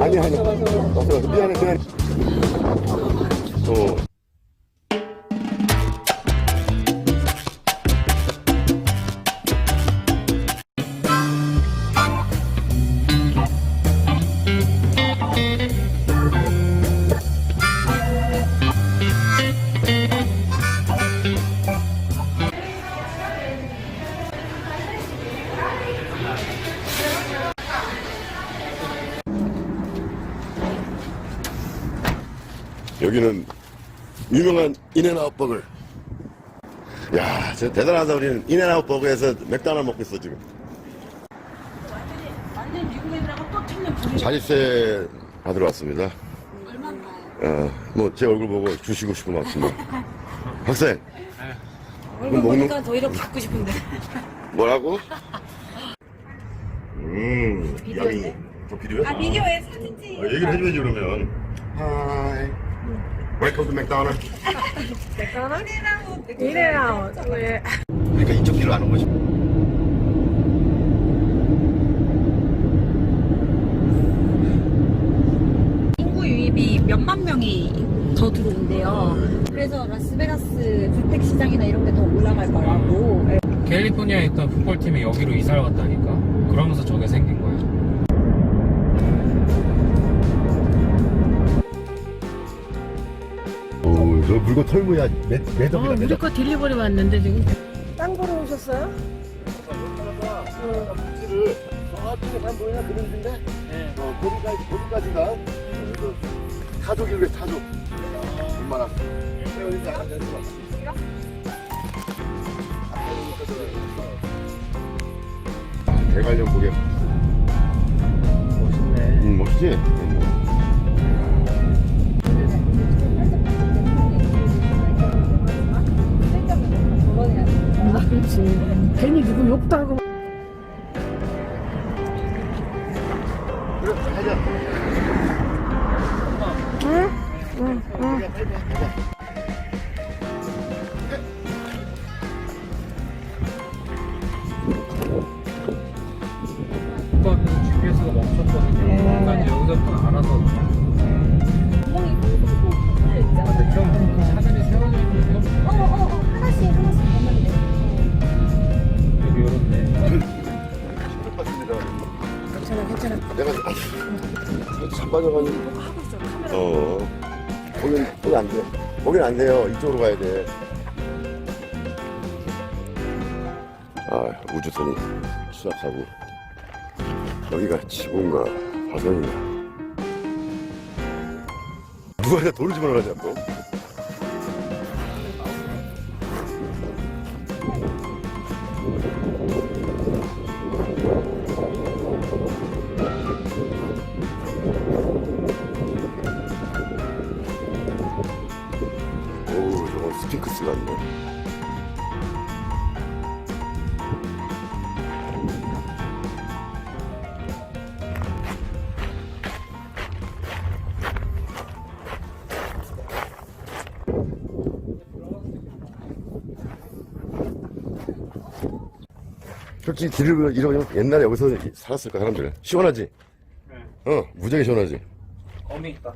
아니 아니 미안해 미안해. 여기는 유명한 인앤아웃 버거. 야, 저 대단하다. 우리는 인앤아웃 버거에서 맥도날드 먹고 있어 지금. 완전 미국 애들하고 또 틀린 분위기. 자릿세 받으러 왔습니다. 얼마인가요? 뭐 제 얼굴 보고 주시고 싶은 것 같습니다. 학생. 얼굴 보니까 더 이렇게 받고 싶은데. 뭐라고? 양이 저 비디오야? 아, 비디오에 사진 찍. 얘기를 해줘야지 그러면. 하이. 웰컴 투 맥도날드. 이래요. 왜? 그러니까 이쪽 길로 가는 거지. 인구 유입이 몇만 명이 더 들어온대요. 그래서 라스베가스 주택 시장이나 이런 게 더 올라갈 거라고. 캘리포니아에 있던 풋볼팀이 여기로 이사를 갔다니까. 그러면서 저게 생긴 거야. 오, 저 물건 털고야 매덕이다. 우리 거 딜리버리 왔는데 지금. 땅 보러 오셨어요? 물질을 저쪽에 다 모이나 그런데 거기까지가 타족이 왜 타족? 얼마나? 대관령 고개. 멋있네. 멋있지? 그렇지. 괜히 누구 욕도 하고. 그래, 가자. 응. 가자. 오빠 그 GPS가 멈췄거든요. 그러니까 이제 여기서부터 알아서. 근데 좀 차들이 세워져 있는데요? 하나씩 가면 돼. 여기 요런데. 괜찮아. 내가 자빠져가지고. 거긴 안 돼. 거긴 안 돼요. 이쪽으로 가야 돼. 우주선이 추락하고. 여기가 지구인가 화성인가. 누가 다 돌을 집어넣어야 또. 오, 저건 스핑크스 같네. 솔직히 길을 잃어버리면 옛날에 여기서 살았을까 사람들. 시원하지? 네. 무지하게 시원하지? 어미 있다.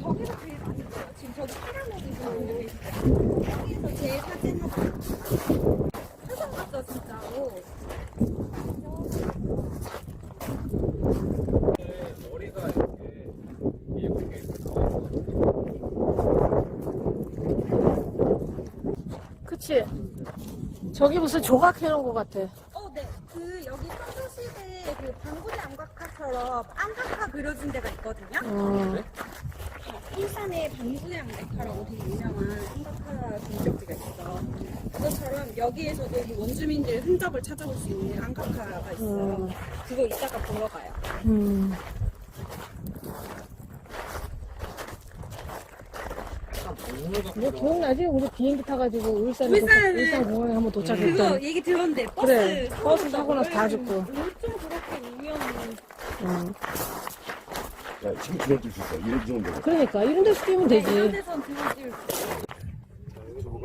저기서 제일 많이 보여요. 지금 저기 피라미드고 여기서 제일 사진은 사진 같죠 진짜로. 머리가 이렇게 예쁘게 그치? 저기 무슨 조각 해놓은 것 같아. 네. 그 여기 서초시대 그 방구대 암각화처럼 암각화 그려진 데가 있거든요. 일산에 방구대 암각화라고 되게 유명한 암각화 공적지가 있어. 그것처럼 여기에서도 이 원주민들 흔적을 찾아볼 수 있는 암각화가 있어요. 그거 이따가 보러 가요. 뭐 기억나지? 우리 비행기 타가지고 울산에 울산공항에 한번 그거 도착했던. 얘기 들었는데 버스 그래, 버스 타고 나서 다 죽고. 좀 그렇게 우연히 야, 지금 그냥 뛸수 있어. 이런 정도. 그러니까 이런 데서 뛰면 되지. 이런 데선 그거 찍을 수 있어요. 여기서 보고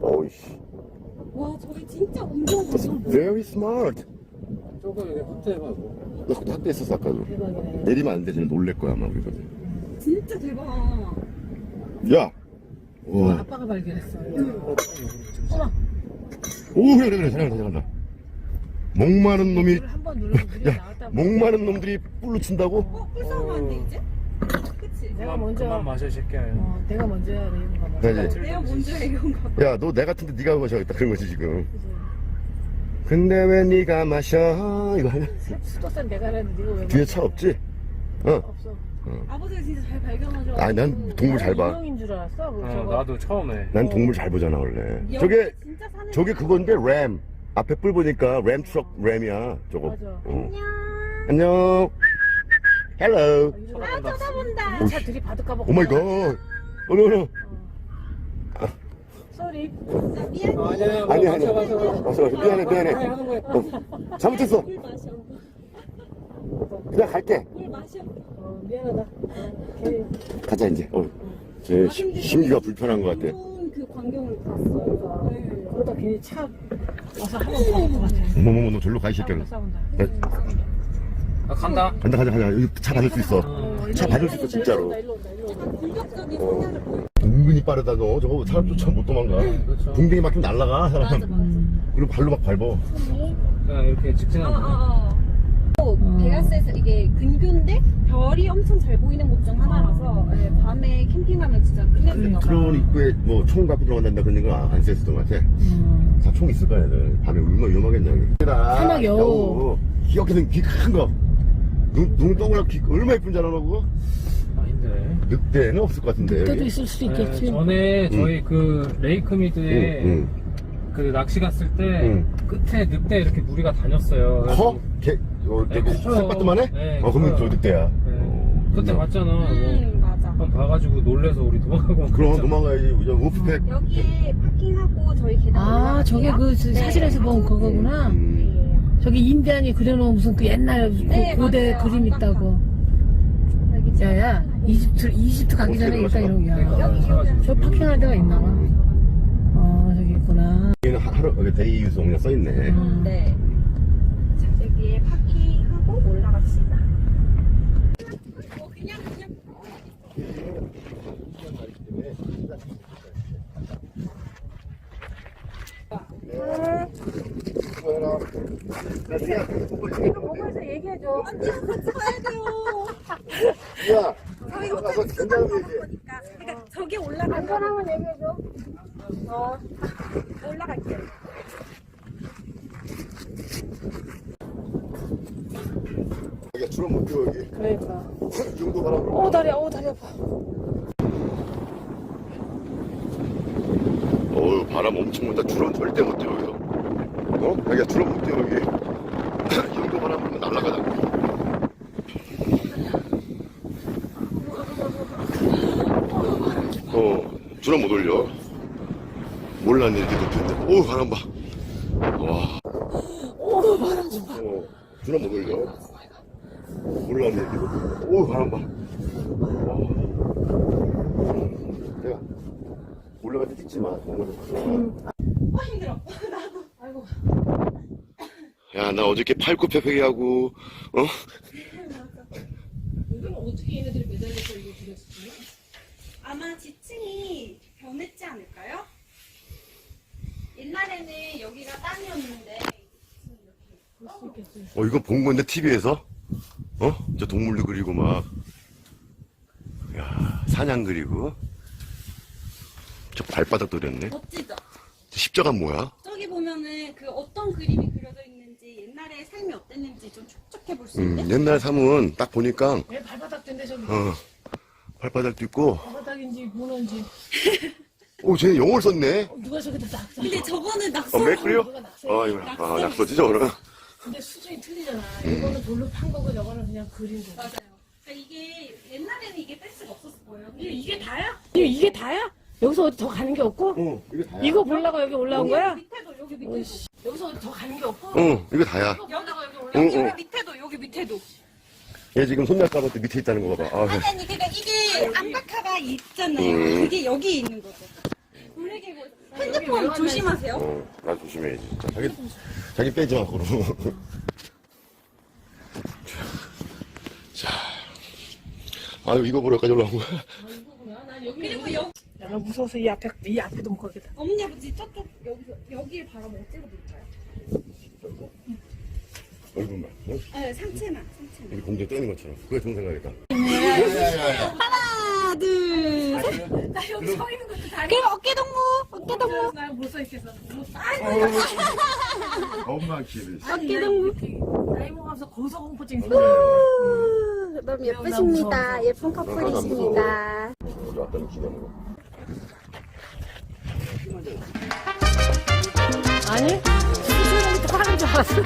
어이씨. 와 저기 진짜 운동 가서 Very smart. 조금 여기 호텔 가고. 너 학대 있었어 아까도. 대박이네. 내리면 안 돼. 지금 놀랄 거야 아마 우리가. 진짜 대박. 야. 와. 아빠가 발견했어. 오 그래 잘한다. 목마른 놈이 한번 누르면 물이 야 나왔다. 목마른 놈들이 뿔로 친다고? 꿀싸움한데 이제? 그치? 내가 먼저. 그만 마셔 새끼야. 내가 먼저 해야 돼 이건가 봐. 나 이제 내가 먼저 해 이건가 봐. 야 너 내 같은데 네가 마셔야겠다 그런 거지 지금. 근데 왜 네가 마셔 이거 하냐? 수도산 내가 하는데 네가 왜? 뒤에 차 없지? 어. 없어. 아버지가 진짜 잘 발견하셔. 아니 난 동물 잘 봐. 유명인 줄 알았어. 그 저거. 나도 처음에. 난 동물 잘 보잖아 원래. 여기 저게 진짜 사는 저게 그건데 램. 앞에 뿔 보니까 램 트럭 램이야 저거. 맞아. 어. 안녕. 안녕. 헬로. 아 쳐다본다. 차 들이 받을까 봐. 오 마이 갓. 어머. 쏘리. 나 미안해. 아니 맞아 미안해. 하는 거야. 잘못했어. 물 마셔. 그냥 갈게. 물 마셔. 미안하다. 걔 가자 이제. 제 심기가 불편한 것 같아. 좋은 그 광경을 봤어. 네. 그러다 괜히 차 와서 한번 봐올 것 같아. 어머머머 너 절로 가 이 새끼야. 싸운다. 간다. 간다. 여기 차 받을 수 있어. 차 받을 수 있어 진짜로. 일로 온다. 약간 공격적인 성향을 보여. 은근히 빠르다 너. 저거 사람 쫓아 못 도망가. 그렇죠. 궁뎅이 막히면 날라가 사람. 그리고 발로 막 밟어. 그냥 이렇게 직진하면 돼. 베가스에서 이게 근교인데 별이 엄청 잘 보이는 곳 중 하나라서 예, 밤에 캠핑하면 진짜 클래스가 그런 입구에 뭐 총 갖고 들어간다 그런 거 안 썼던 것 같아. 다 총 있을 거야 애들. 밤에 얼마나 위험하겠냐. 산악 여우. 기억해 생귀 큰 거. 눈 동그랗고 귀 얼마나 예쁜 줄 알아 그거? 아닌데. 늑대는 없을 것 같은데. 그때도 여기. 있을 수 있겠지. 전에 저희 그 레이크미드에 응. 그 낚시 갔을 때 응. 끝에 늑대 이렇게 무리가 다녔어요. 그래서 커? 개, 네, 되게 커요. 새까만해? 네, 그러면 커요. 저 늑대야. 그때 봤잖아. 맞아. 한번 봐가지고 놀래서 우리 도망가고. 그럼 그랬잖아. 도망가야지. 우프팩. 여기에 파킹하고 저희 계단 아, 저게 그 사진에서 본 그거구나. 저기 인디안이 그려놓은 무슨 그 옛날 네, 고대 맞아요. 그림 있다고. 여기 야야, 이집트 가기 전에 일단 이런 야. 저 파킹할 데가 있나 봐. 저기 있구나. 여기는 하루 여기 데이 유소 그냥 써있네. 네. 자, 여기에 파킹하고 올라갑시다. 그냥 이거 보고서 얘기해줘. 가야 돼요. 야, 저희가 가서 어차피 괜찮은 수박 얘기. 거니까. 그러니까 저기 올라가면 안전하면 얘기해줘. 올라갈게요. 여기가 주로 못 뛰어 여기. 그러니까. 이 정도 바람. 다리 아파. 어우 바람 엄청 분다. 주로 절대 못 뛰어 여기서. 여기가 주로 못 뛰어 여기. 이 정도 바람 불면 날아가다. 주로 못 올려. 몰랐네 이렇게 높은데. 오 바람 봐. 와. 오 바람 좀 봐. 주로 못 올려. 몰랐네 이렇게 높은데. 오 바람 봐. 내가 올라갈 때 찍지 마. 힘들어. 야, 나 어저께 팔굽혀펴기하고, 그럼 어떻게 얘네들이 매달려서 이거 그렸지? 아마 지층이 변했지 않을까요? 옛날에는 여기가 땅이었는데 볼 수 있겠지. 이거 본 건데, TV에서? 저 동물도 그리고 막. 야, 사냥 그리고. 저 발바닥도 그렸네. 멋지죠? 저 십자가는 뭐야? 저기 보면은 그 어떤 그림이 그려져 있는지 옛날에 삶이 어땠는지 좀 촉촉해 볼 수 있는 옛날 삶은 딱 보니까, 얘 발바닥 된데 저기 발바닥도 있고, 발바닥인지 문어인지 쟤는 영어를 썼네. 누가 저기다 낙서. 근데 저거는 낙서 맥그리요? 누가 낙서. 이거, 낙서지, 저거는. 근데 수준이 틀리잖아. 이거는 돌로 판 거고 저거는 그냥 그린 거. 맞아요. 그러니까 이게 옛날에는 이게 뺄 수가 없었을 거예요. 이게 다야? 이게 다야? 여기서 어디 더 가는 게 없고? 이거 다야. 이거 보려고 여기 올라온 거야? 밑에도 여기 밑에도 여기서 어디 더 가는 게 없고? 이거 다야. 이거 보려고 여기 올라온 여기 응. 밑에도 여기 밑에도 얘 지금 손날까봐 또 밑에 있다는 거 봐봐. 아니 그러니까 이게 암박화가 있잖아요. 그게 여기 있는 거죠. 블랙이 핸드폰 조심하세요. 난 조심해야지, 진짜. 자기 빼지 마, 그럼. 자. 이거 보러 여기까지 올라온 거야? 거야. 난 여기 그리고 여기 야, 무서워서 이 앞에도 못 가겠다. 어머니 아버지 저쪽 여기를 바라보고 찍어볼까요? 얼굴만. 네, 상체만. 우리 공주에 떠 있는 것처럼. 그게 좋은 생각이다. 하나, 둘, 셋. 나 여기 서 있는 것도 다. 그리고 어깨 동무. 나못 서 있겠어. 엄마 키를. 어깨 동무. 나이 먹어서 고소공포증 있어. 너무 예쁘십니다. 예쁜 커플이십니다. 우리 왔다는 기대하는 거. 아니? 수술부터 하는 줄 알았어.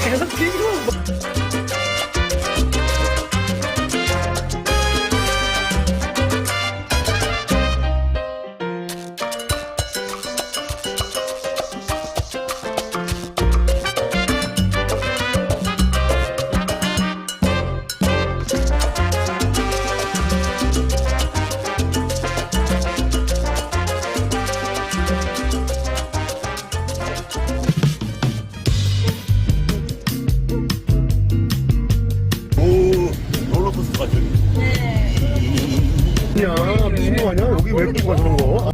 계속 들고. 롤러코스터 같은. 야, 무슨 거 아니야? 여기 왜 끼고 저런 거?